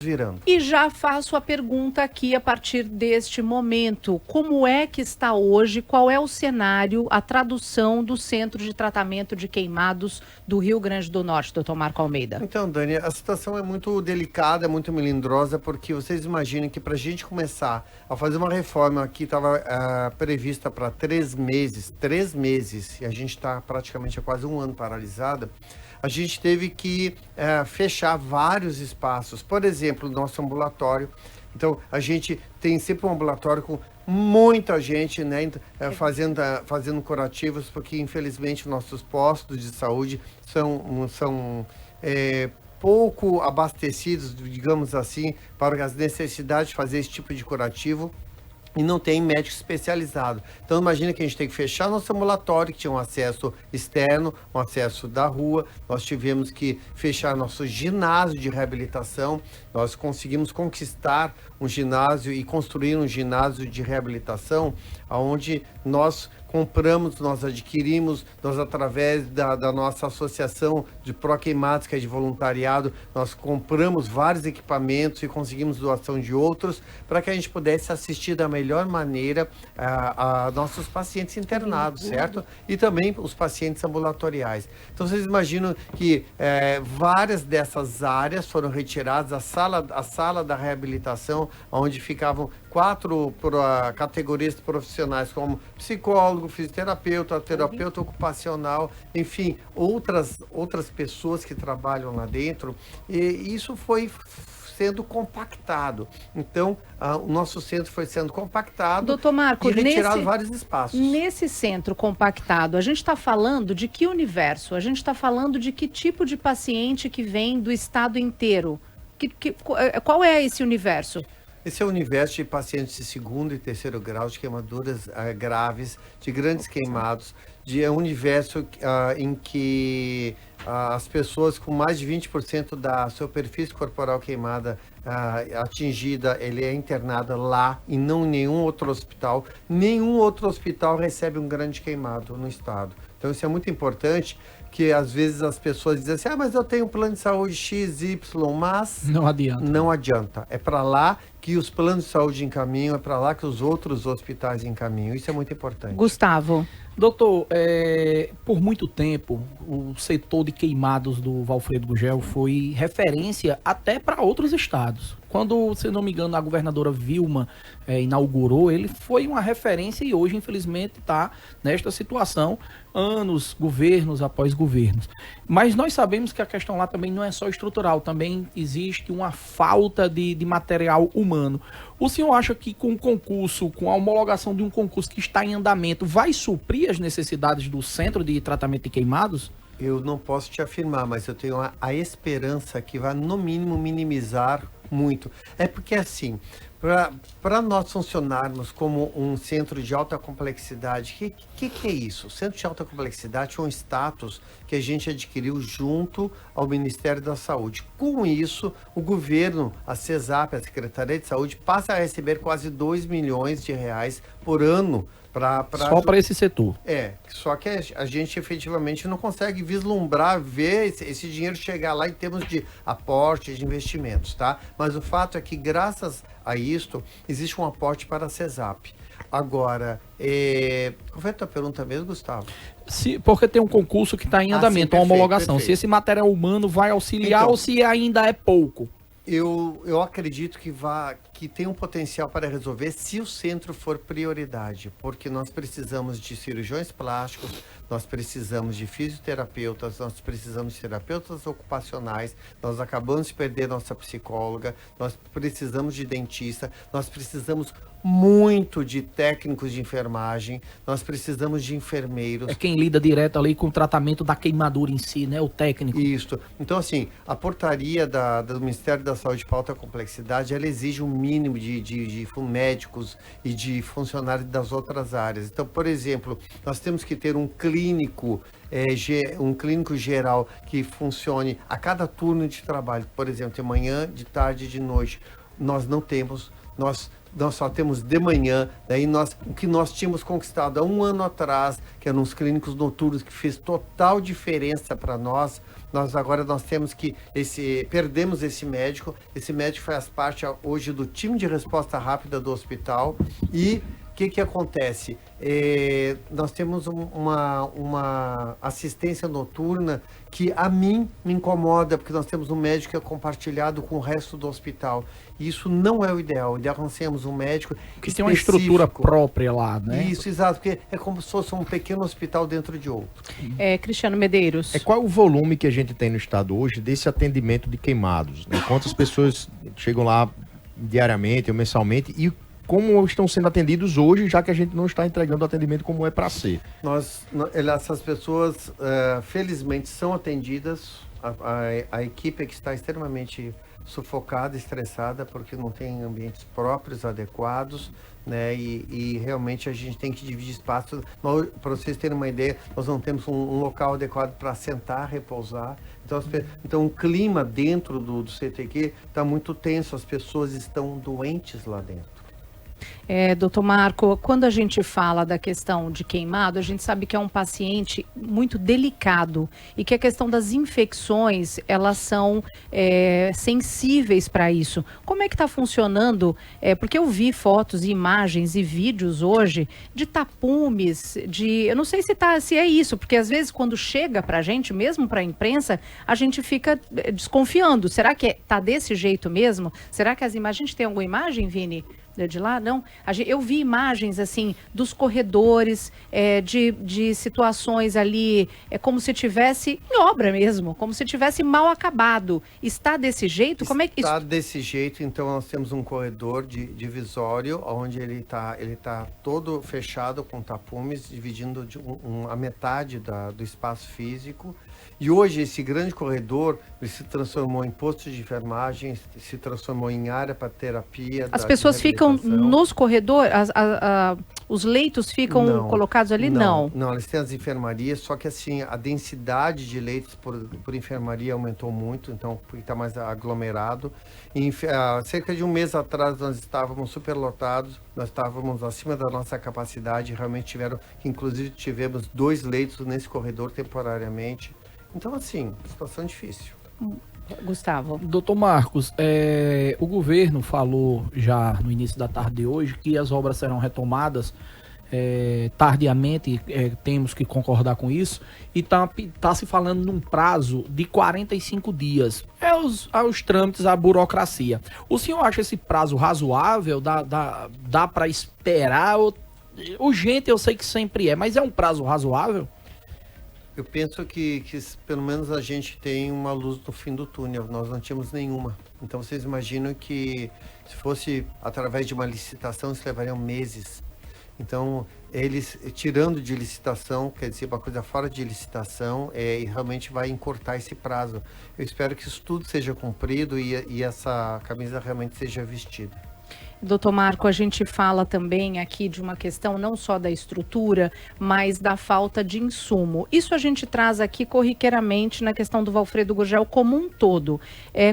virando. E já faço a pergunta aqui a partir deste momento. Como é que está hoje? Qual é o cenário, a tradução do Centro de Tratamento de Queimados do Rio Grande do Norte, doutor Marco Almeida? Então, Dani, a situação é muito delicada, é muito melindrosa, porque vocês imaginem que para a gente começar a fazer uma reforma que estava prevista para 3 meses, e a gente está praticamente há quase um ano paralisada, a gente teve que fechar vários espaços. Por exemplo, o nosso ambulatório. Então, a gente tem sempre um ambulatório com muita gente, né, fazendo curativos, porque infelizmente nossos postos de saúde são pouco abastecidos, digamos assim, para as necessidades de fazer esse tipo de curativo. E não tem médico especializado. Então imagina que a gente tem que fechar nosso ambulatório, que tinha um acesso externo, um acesso da rua. Nós tivemos que fechar nosso ginásio de reabilitação. Nós conseguimos conquistar um ginásio e construir um ginásio de reabilitação, onde nós compramos, nós adquirimos, nós através da nossa associação de pró-queimados, que é de voluntariado, nós compramos vários equipamentos e conseguimos doação de outros, para que a gente pudesse assistir da melhor maneira a nossos pacientes internados, certo? E também os pacientes ambulatoriais. Então vocês imaginam que várias dessas áreas foram retiradas, a sala da reabilitação, onde ficavam 4 categorias profissionais, como psicólogo, fisioterapeuta, terapeuta ocupacional, enfim, outras pessoas que trabalham lá dentro, e isso foi sendo compactado. Então, o nosso centro foi sendo compactado. Doutor Marco, e retirado vários espaços. Nesse centro compactado, a gente está falando de que universo? A gente está falando de que tipo de paciente que vem do estado inteiro? Qual é esse universo? Esse é o universo de pacientes de segundo e terceiro grau de queimaduras graves, de grandes queimados, é um universo em que as pessoas com mais de 20% da superfície corporal queimada atingida, ele é internada lá e não em nenhum outro hospital. Nenhum outro hospital recebe um grande queimado no estado. Então isso é muito importante, que às vezes as pessoas dizem assim, mas eu tenho um plano de saúde XY, mas não adianta. Não adianta. É para lá que os planos de saúde encaminham, é para lá que os outros hospitais encaminham. Isso é muito importante. Gustavo. Doutor, por muito tempo, o setor de queimados do Valfredo Gugel foi referência até para outros estados. Quando, se não me engano, a governadora Vilma inaugurou, ele foi uma referência e hoje, infelizmente, está nesta situação, governos após governos. Mas nós sabemos que a questão lá também não é só estrutural, também existe uma falta de material humano. O senhor acha que com o concurso, com a homologação de um concurso que está em andamento, vai suprir as necessidades do Centro de Tratamento de Queimados? Eu não posso te afirmar, mas eu tenho a esperança que vai, no mínimo, minimizar muito. É porque, assim, para nós funcionarmos como um centro de alta complexidade, o que é isso? O centro de alta complexidade é um status que a gente adquiriu junto ao Ministério da Saúde. Com isso, o governo, a CESAP, a Secretaria de Saúde, passa a receber quase 2 milhões de reais por ano. Só para esse setor. Só que a gente efetivamente não consegue vislumbrar, ver esse dinheiro chegar lá em termos de aporte, de investimentos, tá? Mas o fato é que, graças a isto, existe um aporte para a CESAP. Agora, qual foi a tua pergunta mesmo, Gustavo? Porque tem um concurso que está em andamento, uma homologação. Perfeito. Se esse material humano vai auxiliar ou se ainda é pouco? Eu acredito que tem um potencial para resolver se o centro for prioridade, porque nós precisamos de cirurgiões plásticos, nós precisamos de fisioterapeutas, nós precisamos de terapeutas ocupacionais, nós acabamos de perder nossa psicóloga, nós precisamos de dentista, nós precisamos muito de técnicos de enfermagem, nós precisamos de enfermeiros. É quem lida direto ali com o tratamento da queimadura em si, né? O técnico. Isso. Então, assim, a portaria do Ministério da Saúde para alta complexidade, ela exige um mínimo de médicos e de funcionários das outras áreas. Então, por exemplo, nós temos que ter um clínico geral que funcione a cada turno de trabalho. Por exemplo, de manhã, de tarde e de noite. Nós não temos. Nós nós só temos de manhã, daí o que nós tínhamos conquistado há um ano atrás, que eram os clínicos noturnos, que fez total diferença para nós, agora nós temos que, perdemos esse médico faz parte hoje do time de resposta rápida do hospital, e o que acontece? Nós temos uma assistência noturna que a mim me incomoda, porque nós temos um médico que é compartilhado com o resto do hospital. E isso não é o ideal. O ideal é que nós tenhamos um médico que tem uma estrutura própria lá, né? Isso, exato, porque é como se fosse um pequeno hospital dentro de outro. Cristiano Medeiros. Qual é o volume que a gente tem no estado hoje desse atendimento de queimados? Né? Quantas pessoas chegam lá diariamente ou mensalmente e como estão sendo atendidos hoje, já que a gente não está entregando o atendimento como é para ser? Essas pessoas, felizmente, são atendidas. A equipe que está extremamente sufocada, estressada, porque não tem ambientes próprios, adequados, né? E realmente a gente tem que dividir espaço. Para vocês terem uma ideia, nós não temos um local adequado para sentar, repousar. Então o clima dentro do CTQ está muito tenso, as pessoas estão doentes lá dentro. Doutor Marco, quando a gente fala da questão de queimado, a gente sabe que é um paciente muito delicado e que a questão das infecções, elas são sensíveis para isso. Como é que está funcionando? Porque eu vi fotos, imagens e vídeos hoje de tapumes, eu não sei se é isso, porque às vezes quando chega para a gente, mesmo para a imprensa, a gente fica desconfiando. Será que está desse jeito mesmo? Será que a gente tem alguma imagem, Vini? De lá, não. Eu vi imagens, assim, dos corredores, de situações ali, como se tivesse em obra mesmo, como se tivesse mal acabado. Está desse jeito? Como é que está desse jeito, então nós temos um corredor divisório, onde ele tá todo fechado com tapumes, dividindo a metade do espaço físico. E hoje esse grande corredor ele se transformou em posto de enfermagem, se transformou em área para terapia. As pessoas ficam nos corredores, os leitos ficam colocados ali? Não, eles têm as enfermarias, só que assim, a densidade de leitos por enfermaria aumentou muito, então porque está mais aglomerado. Cerca de um mês atrás nós estávamos superlotados, nós estávamos acima da nossa capacidade, realmente inclusive tivemos 2 leitos nesse corredor temporariamente. Então, assim, situação difícil. Gustavo. Doutor Marcos, o governo falou já no início da tarde de hoje que as obras serão retomadas tardiamente, temos que concordar com isso, e tá se falando num prazo de 45 dias. Os trâmites, a burocracia. O senhor acha esse prazo razoável? Dá para esperar? Urgente eu sei que sempre mas é um prazo razoável? Eu penso que pelo menos a gente tem uma luz no fim do túnel, nós não tínhamos nenhuma. Então vocês imaginam que se fosse através de uma licitação, isso levaria meses. Então eles tirando de licitação, quer dizer, uma coisa fora de licitação, e realmente vai encurtar esse prazo. Eu espero que isso tudo seja cumprido e essa camisa realmente seja vestida. Doutor Marco, a gente fala também aqui de uma questão não só da estrutura, mas da falta de insumo. Isso a gente traz aqui corriqueiramente na questão do Valfredo Gurgel como um todo.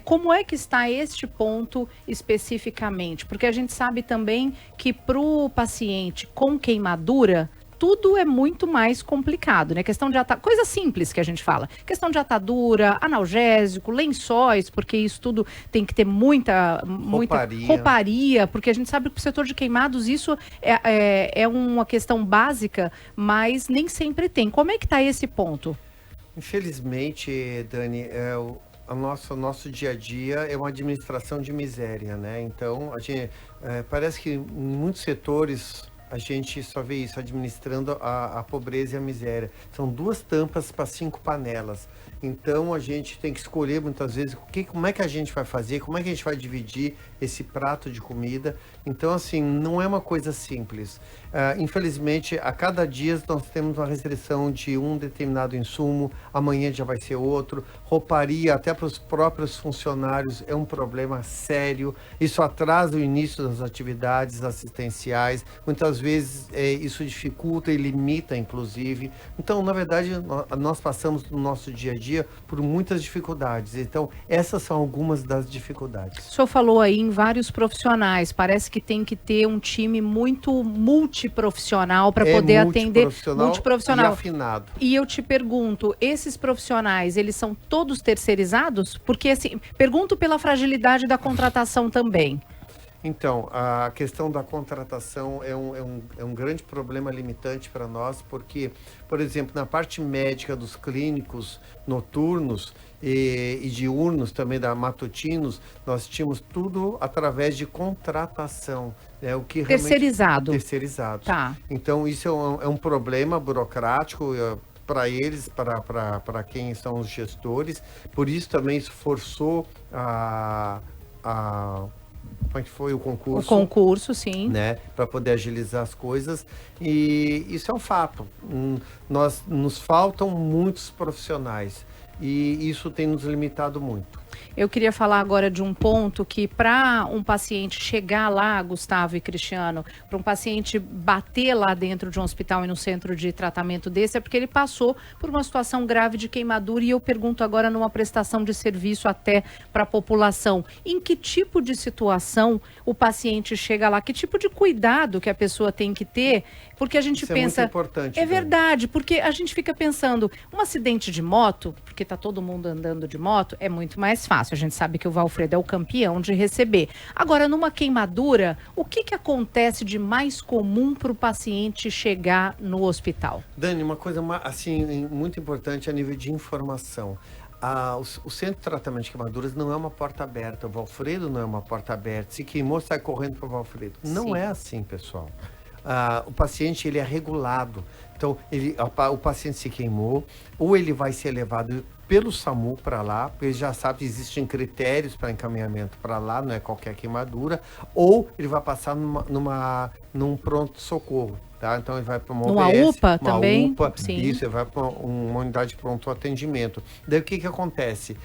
Como é que está este ponto especificamente? Porque a gente sabe também que para o paciente com queimadura, tudo é muito mais complicado, né? Questão de coisa simples que a gente fala. Questão de atadura, analgésico, lençóis, porque isso tudo tem que ter muita rouparia, porque a gente sabe que para o setor de queimados isso é uma questão básica, mas nem sempre tem. Como é que está esse ponto? Infelizmente, Dani, o nosso dia a dia é uma administração de miséria, né? Então, parece que em muitos setores a gente só vê isso, administrando a pobreza e a miséria. São 2 tampas para 5 panelas. Então a gente tem que escolher muitas vezes como é que a gente vai fazer, como é que a gente vai dividir esse prato de comida. Então, assim, não é uma coisa simples. Infelizmente, a cada dia nós temos uma restrição de um determinado insumo, amanhã já vai ser outro. Rouparia, até para os próprios funcionários, é um problema sério. Isso atrasa o início das atividades assistenciais. Muitas vezes isso dificulta e limita, inclusive. Então, na verdade, nós passamos no nosso dia a dia por muitas dificuldades. Então, essas são algumas das dificuldades. O senhor falou aí em vários profissionais, parece que tem que ter um time muito multiprofissional para poder atender, multiprofissional e afinado. E eu te pergunto, esses profissionais, eles são todos terceirizados? Porque, assim, pergunto pela fragilidade da contratação também. Então, a questão da contratação é um grande problema limitante para nós, porque, por exemplo, na parte médica dos clínicos noturnos e diurnos, também da matutinos, nós tínhamos tudo através de contratação. O que terceirizado. Terceirizado. Tá. Então, isso é um problema burocrático para eles, para quem são os gestores. Por isso também isso forçou como é que foi o concurso? O concurso, sim. Né, para poder agilizar as coisas. E isso é um fato. Nos faltam muitos profissionais. E isso tem nos limitado muito. Eu queria falar agora de um ponto que para um paciente chegar lá, Gustavo e Cristiano, para um paciente bater lá dentro de um hospital e no centro de tratamento desse, é porque ele passou por uma situação grave de queimadura. E eu pergunto agora numa prestação de serviço até para a população, em que tipo de situação o paciente chega lá? Que tipo de cuidado que a pessoa tem que ter? Porque a gente pensa... É muito importante. É verdade, porque a gente fica pensando, um acidente de moto, porque está todo mundo andando de moto, é muito mais fácil. A gente sabe que o Valfredo é o campeão de receber. Agora, numa queimadura, o que acontece de mais comum para o paciente chegar no hospital? Dani, uma coisa assim, muito importante a nível de informação. O centro de tratamento de queimaduras não é uma porta aberta. O Valfredo não é uma porta aberta. Se queimou, sai correndo para o Valfredo. Não Sim. é assim, pessoal. O paciente ele é regulado. Então, o paciente se queimou, ou ele vai ser levado pelo SAMU para lá, porque ele já sabe que existem critérios para encaminhamento para lá, não é qualquer queimadura, ou ele vai passar num pronto-socorro. Tá? Então ele vai para uma OBS, UPA também? UPA, Sim. Isso, ele vai para uma unidade de pronto atendimento. Daí o que acontece?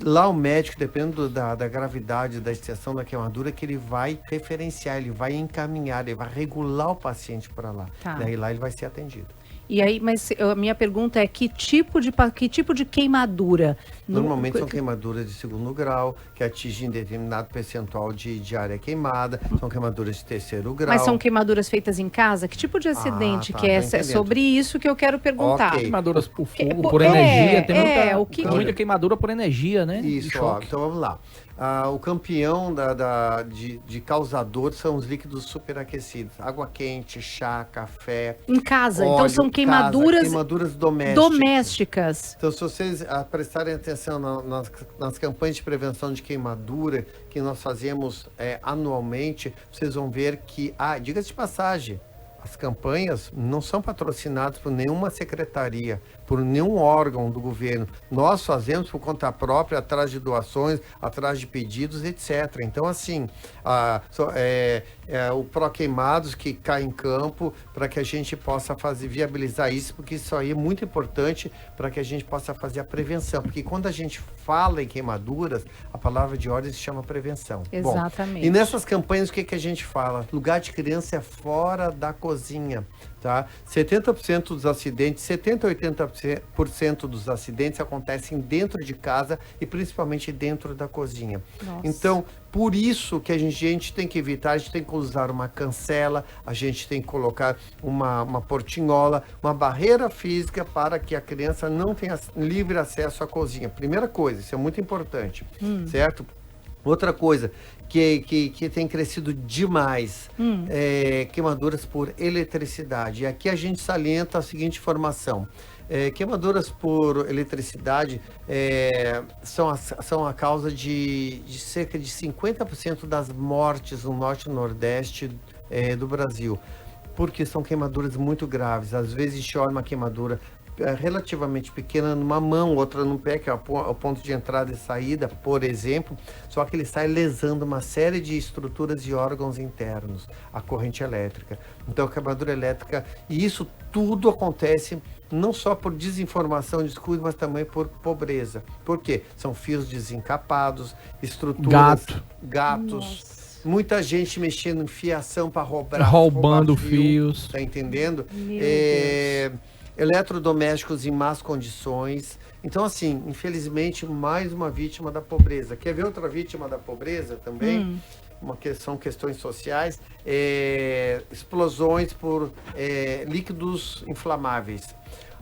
Lá o médico, dependendo da gravidade, da extensão da queimadura, que ele vai referenciar, ele vai encaminhar, ele vai regular o paciente para lá. Tá. Daí lá ele vai ser atendido. E aí, mas a minha pergunta é que tipo de queimadura? Normalmente são queimaduras de segundo grau, que atingem determinado percentual de área queimada, são queimaduras de terceiro grau. Mas são queimaduras feitas em casa? Que tipo de acidente tá, que é? entendendo. sobre isso que eu quero perguntar. Ok. Queimaduras por fogo, por- por energia. Tem muita queimadura por energia, né? Isso, De ó, choque. então vamos lá. O campeão de causador são os líquidos superaquecidos. Água quente, chá, café. Em casa, óleo, então são queimaduras queimaduras domésticas. Então, se vocês prestarem atenção nas campanhas de prevenção de queimadura que nós fazemos anualmente, vocês vão ver que, diga-se de passagem, as campanhas não são patrocinadas por nenhuma secretaria, por nenhum órgão do governo. Nós fazemos por conta própria, atrás de doações, atrás de pedidos, etc. Então, assim, o Pro Queimados que cai em campo para que a gente possa viabilizar isso, porque isso aí é muito importante para que a gente possa fazer a prevenção. Porque quando a gente fala em queimaduras, a palavra de ordem se chama prevenção. Exatamente. Bom, e nessas campanhas, o que a gente fala? Lugar de criança é fora da cozinha. Tá? 70% dos acidentes, 70% a 80% dos acidentes acontecem dentro de casa e principalmente dentro da cozinha. Nossa. Então, por isso que a gente tem que evitar, a gente tem que usar uma cancela, a gente tem que colocar uma portinhola, uma barreira física para que a criança não tenha livre acesso à cozinha. Primeira coisa, isso é muito importante, certo? Outra coisa que tem crescido demais é queimaduras por eletricidade. E aqui a gente salienta a seguinte informação. Queimaduras por eletricidade são a causa de cerca de 50% das mortes no norte e nordeste do Brasil. Porque são queimaduras muito graves. Às vezes chora uma queimadura relativamente pequena numa mão, outra no pé, que é o ponto de entrada e saída, por exemplo, só que ele sai lesando uma série de estruturas e órgãos internos, a corrente elétrica. Então, a queimadura elétrica, e isso tudo acontece não só por desinformação, descuido, mas também por pobreza. Por quê? São fios desencapados, estruturas... Gatos. Muita gente mexendo em fiação para roubar Roubando fio, fios. tá entendendo? Meu Eletrodomésticos em más condições. Então, assim, infelizmente, mais uma vítima da pobreza. Quer ver outra vítima da pobreza também? São questões sociais. Explosões por líquidos inflamáveis.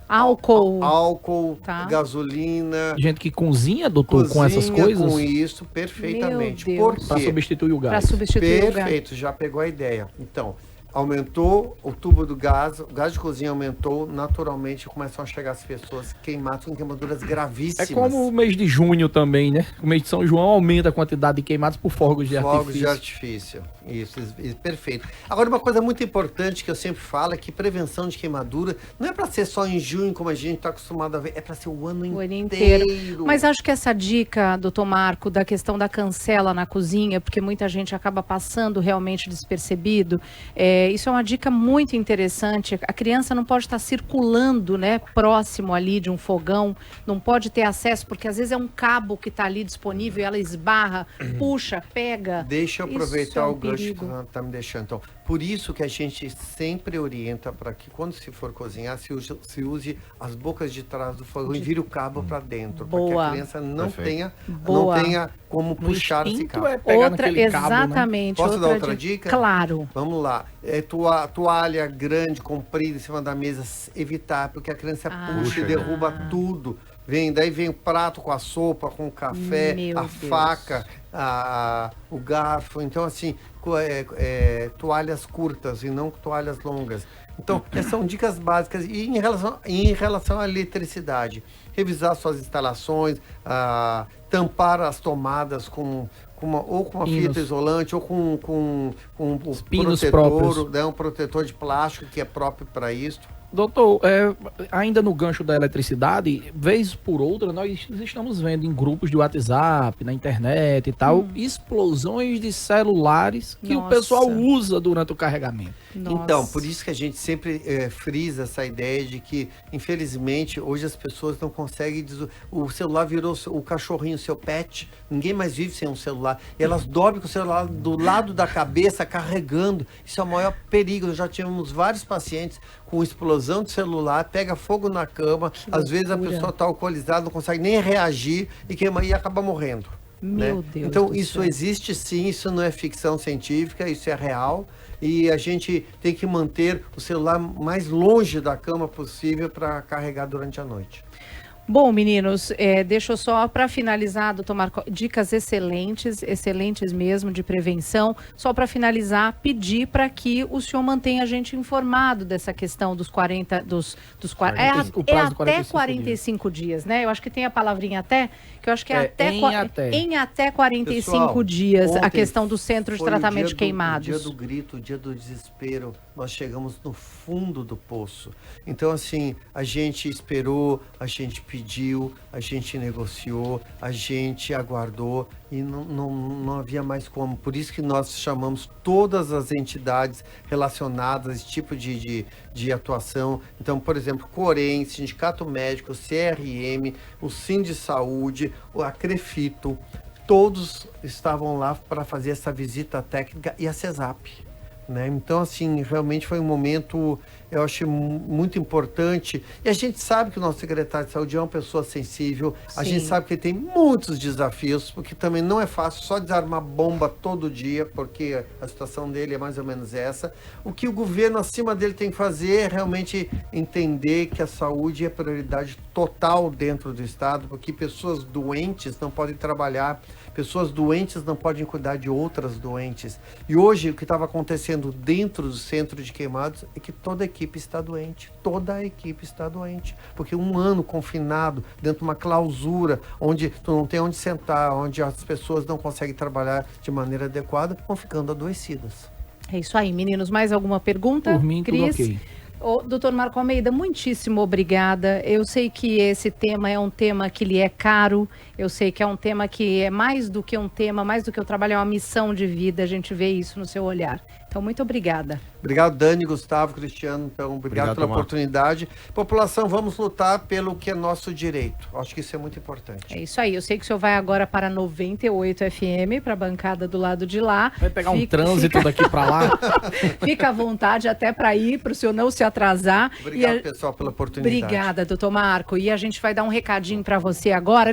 Álcool, Tá. gasolina. Gente que cozinha, doutor, com essas coisas? Com isso, perfeitamente. Meu Por Deus. Para quê? substituir o Para gás. substituir o gás. Perfeito, já pegou a ideia. Então, aumentou o tubo do gás, o gás de cozinha aumentou, naturalmente começam a chegar as pessoas queimadas com queimaduras gravíssimas. É como o mês de junho também, né? O mês de São João aumenta a quantidade de queimados por fogos de fogos de artifício. artifício. Isso, perfeito. Agora, uma coisa muito importante que eu sempre falo é que prevenção de queimadura não é para ser só em junho, como a gente está acostumado a ver, é para ser o ano inteiro. Mas acho que essa dica, doutor Marco, da questão da cancela na cozinha, porque muita gente acaba passando realmente despercebido, isso é uma dica muito interessante. A criança não pode estar circulando, né, próximo ali de um fogão, não pode ter acesso, porque às vezes é um cabo que está ali disponível e ela esbarra, puxa, pega. Deixa eu Isso aproveitar é um o gancho que perigo. tá me deixando. Então, por isso que a gente sempre orienta para que quando se for cozinhar, se use as bocas de trás do fogão e vire o cabo para dentro, para que Boa. a criança não tenha, Boa. não tenha como puxar esse instinto cabo. é pegar Outra, naquele cabo, né? exatamente. Posso dar outra dica? Claro. Vamos lá. Toalha grande, comprida em cima da mesa, evitar, porque a criança puxa e derruba tudo. Daí vem o prato com a sopa, com o café, Meu a Deus. faca, o garfo. Então, assim, toalhas curtas e não toalhas longas. Então, essas são dicas básicas. E em relação à eletricidade, revisar suas instalações, tampar as tomadas com uma Pinos. fita isolante ou com um pinos protetor, próprios. né, um protetor de plástico que é próprio para isso. Doutor, ainda no gancho da eletricidade, vez por outra, nós estamos vendo em grupos de WhatsApp, na internet e tal, explosões de celulares que o Nossa. pessoal usa durante o carregamento. Então, Nossa. por isso que a gente sempre frisa essa ideia de que, infelizmente, hoje as pessoas não conseguem... O celular virou o cachorrinho, seu pet. Ninguém mais vive sem um celular. E elas dormem com o celular do lado da cabeça, carregando. Isso é o maior perigo. Nós já tivemos vários pacientes com explosão de celular, pega fogo na cama. Às vezes a pessoa está alcoolizada, não consegue nem reagir e acaba morrendo. Meu né? Deus Então, do isso céu. existe sim, isso não é ficção científica, isso é real. E a gente tem que manter o celular mais longe da cama possível para carregar durante a noite. Bom, meninos, deixa eu só para finalizar, doutor Marco, dicas excelentes mesmo de prevenção. Só para finalizar, pedir para que o senhor mantenha a gente informado dessa questão dos 40, o prazo de até 45 45 dias, né? Eu acho que tem a palavrinha até, que eu acho que é em até 45 Pessoal, dias a ontem questão do centro de foi o tratamento dia de queimados. O dia do grito, o dia do desespero, nós chegamos no fundo do poço. Então, assim, a gente esperou, a gente pediu, a gente negociou, a gente aguardou e não havia mais como. Por isso que nós chamamos todas as entidades relacionadas a esse tipo de atuação. Então, por exemplo, Corém, Sindicato Médico, CRM, o Sindisaúde, a Crefito, todos estavam lá para fazer essa visita técnica e a CESAP. Né? Então, assim, realmente foi um momento, eu achei muito importante. E a gente sabe que o nosso secretário de saúde é uma pessoa sensível. A Sim. gente sabe que ele tem muitos desafios, porque também não é fácil só desarmar bomba todo dia, porque a situação dele é mais ou menos essa. O que o governo acima dele tem que fazer é realmente entender que a saúde é prioridade total dentro do Estado, porque pessoas doentes não podem trabalhar, pessoas doentes não podem cuidar de outras doentes. E hoje, o que estava acontecendo dentro do centro de queimados é que toda a equipe está doente, porque um ano confinado dentro de uma clausura, onde tu não tem onde sentar, onde as pessoas não conseguem trabalhar de maneira adequada, vão ficando adoecidas. É isso aí, meninos. Mais alguma pergunta? Por mim, tudo ok. Doutor Marco Almeida, muitíssimo obrigada. Eu sei que esse tema é um tema que lhe é caro, eu sei que é um tema que é mais do que um tema, mais do que o trabalho, é uma missão de vida, a gente vê isso no seu olhar. Então, muito obrigada. Obrigado, Dani, Gustavo, Cristiano. Então, obrigado pela Tomás. oportunidade. População, vamos lutar pelo que é nosso direito. Acho que isso é muito importante. É isso aí. Eu sei que o senhor vai agora para 98 FM, para a bancada do lado de lá. Vai pegar um trânsito daqui para lá. Fica à vontade até para ir, para o senhor não se atrasar. Obrigado, pessoal, pela oportunidade. Obrigada, doutor Marco. E a gente vai dar um recadinho para você agora.